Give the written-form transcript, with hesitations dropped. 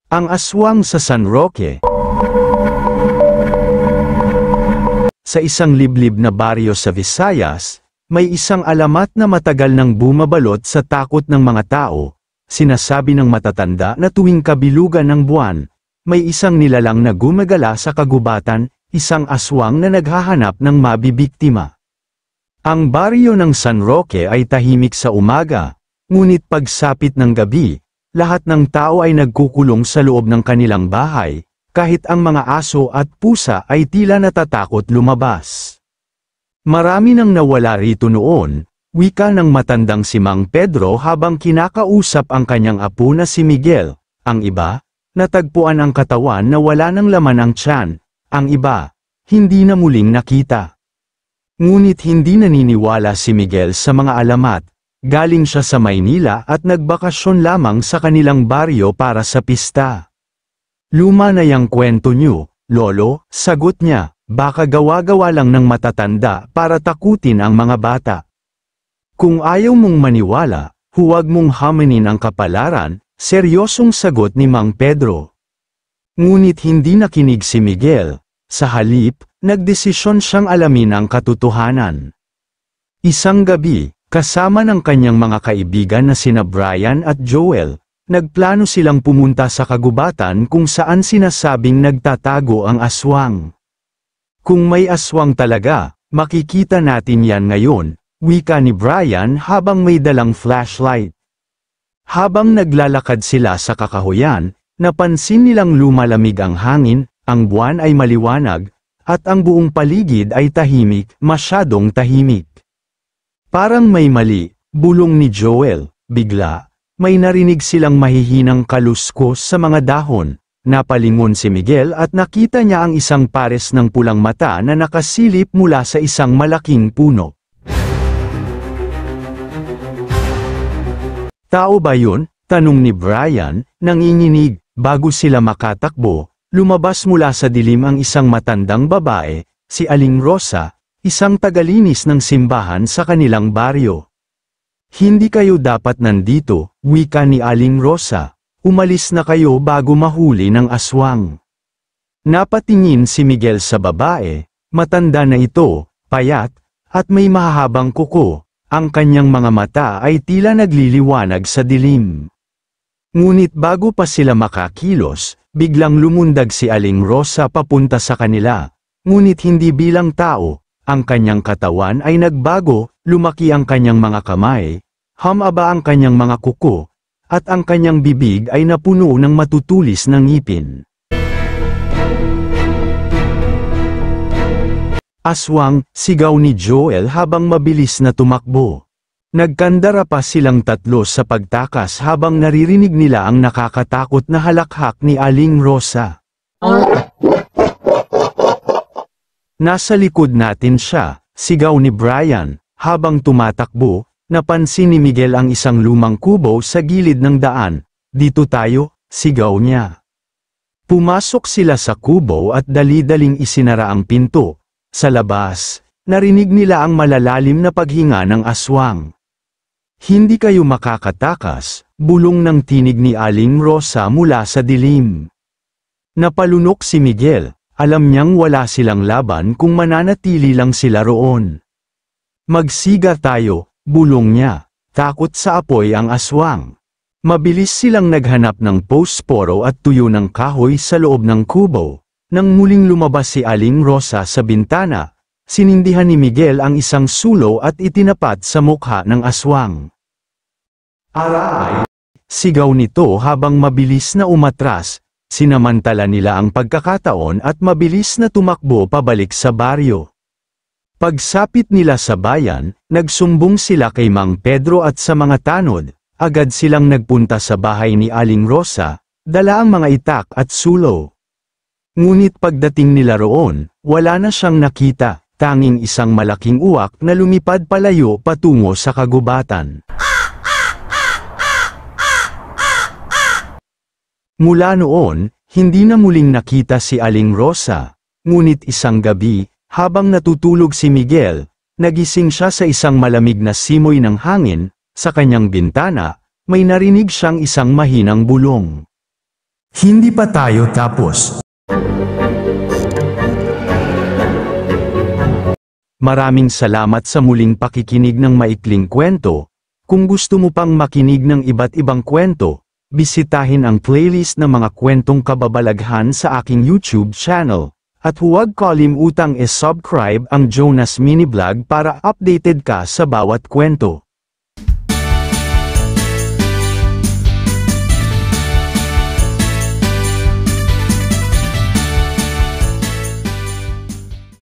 Ang aswang sa San Roque. Sa isang liblib na baryo sa Visayas, may isang alamat na matagal nang bumabalot sa takot ng mga tao. Sinasabi ng matatanda na tuwing kabilugan ng buwan, may isang nilalang na gumagala sa kagubatan, isang aswang na naghahanap ng mabibiktima. Ang baryo ng San Roque ay tahimik sa umaga, ngunit pagsapit ng gabi, lahat ng tao ay nagkukulong sa loob ng kanilang bahay, kahit ang mga aso at pusa ay tila natatakot lumabas. Marami nang nawala rito noon, wika ng matandang si Mang Pedro habang kinakausap ang kanyang apo na si Miguel. Ang iba, natagpuan ang katawan na wala ng laman ang tiyan, ang iba, hindi na muling nakita. Ngunit hindi naniniwala si Miguel sa mga alamat. Galing siya sa Maynila at nagbakasyon lamang sa kanilang baryo para sa pista. Luma na yang kwento niyo, Lolo, sagot niya, baka gawa-gawa lang ng matatanda para takutin ang mga bata. Kung ayaw mong maniwala, huwag mong haminin ang kapalaran, seryosong sagot ni Mang Pedro. Ngunit hindi nakinig si Miguel, sa halip, nagdesisyon siyang alamin ang katotohanan. Isang gabi, kasama ng kanyang mga kaibigan na sina Brian at Joel, nagplano silang pumunta sa kagubatan kung saan sinasabing nagtatago ang aswang. Kung may aswang talaga, makikita natin yan ngayon, wika ni Brian habang may dalang flashlight. Habang naglalakad sila sa kakahuyan, napansin nilang lumalamig ang hangin, ang buwan ay maliwanag, at ang buong paligid ay tahimik, masyadong tahimik. Parang may mali, bulong ni Joel. Bigla, may narinig silang mahihinang kaluskos sa mga dahon. Napalingon si Miguel at nakita niya ang isang pares ng pulang mata na nakasilip mula sa isang malaking puno. Tao ba yun? Tanong ni Brian, nanginginig. Bago sila makatakbo, lumabas mula sa dilim ang isang matandang babae, si Aling Rosa, isang tagalinis ng simbahan sa kanilang baryo. Hindi kayo dapat nandito, wika ni Aling Rosa. Umalis na kayo bago mahuli ng aswang. Napatingin si Miguel sa babae, matanda na ito, payat, at may mahahabang kuko. Ang kanyang mga mata ay tila nagliliwanag sa dilim. Ngunit bago pa sila makakilos, biglang lumundag si Aling Rosa papunta sa kanila. Ngunit hindi bilang tao. Ang kanyang katawan ay nagbago, lumaki ang kanyang mga kamay, humaba ang kanyang mga kuko, at ang kanyang bibig ay napuno ng matutulis na ngipin. Aswang, sigaw ni Joel habang mabilis na tumakbo. Nagkandara pa silang tatlo sa pagtakas habang naririnig nila ang nakakatakot na halakhak ni Aling Rosa. Nasa likod natin siya, sigaw ni Brian. Habang tumatakbo, napansin ni Miguel ang isang lumang kubo sa gilid ng daan. Dito tayo, sigaw niya. Pumasok sila sa kubo at dali-daling isinara ang pinto. Sa labas, narinig nila ang malalalim na paghinga ng aswang. Hindi kayo makakatakas, bulong ng tinig ni Aling Rosa mula sa dilim. Napalunok si Miguel. Alam niyang wala silang laban kung mananatili lang sila roon. Magsiga tayo, bulong niya. Takot sa apoy ang aswang. Mabilis silang naghanap ng posporo at tuyo ng kahoy sa loob ng kubo. Nang muling lumabas si Aling Rosa sa bintana, sinindihan ni Miguel ang isang sulo at itinapat sa mukha ng aswang. Aray! Sigaw nito habang mabilis na umatras. Sinamantala nila ang pagkakataon at mabilis na tumakbo pabalik sa baryo. Pagsapit nila sa bayan, nagsumbong sila kay Mang Pedro at sa mga tanod. Agad silang nagpunta sa bahay ni Aling Rosa, dala ang mga itak at sulo. Ngunit pagdating nila roon, wala na siyang nakita, tanging isang malaking uwak na lumipad palayo patungo sa kagubatan. Mula noon, hindi na muling nakita si Aling Rosa. Ngunit isang gabi, habang natutulog si Miguel, nagising siya sa isang malamig na simoy ng hangin. Sa kanyang bintana, may narinig siyang isang mahinang bulong. Hindi pa tayo tapos. Maraming salamat sa muling pakikinig ng maikling kwento. Kung gusto mo pang makinig ng iba't ibang kwento, bisitahin ang playlist ng mga kwentong kababalaghan sa aking YouTube channel. At huwag kalimutang i-subscribe ang Jonas Mini Vlog para updated ka sa bawat kwento.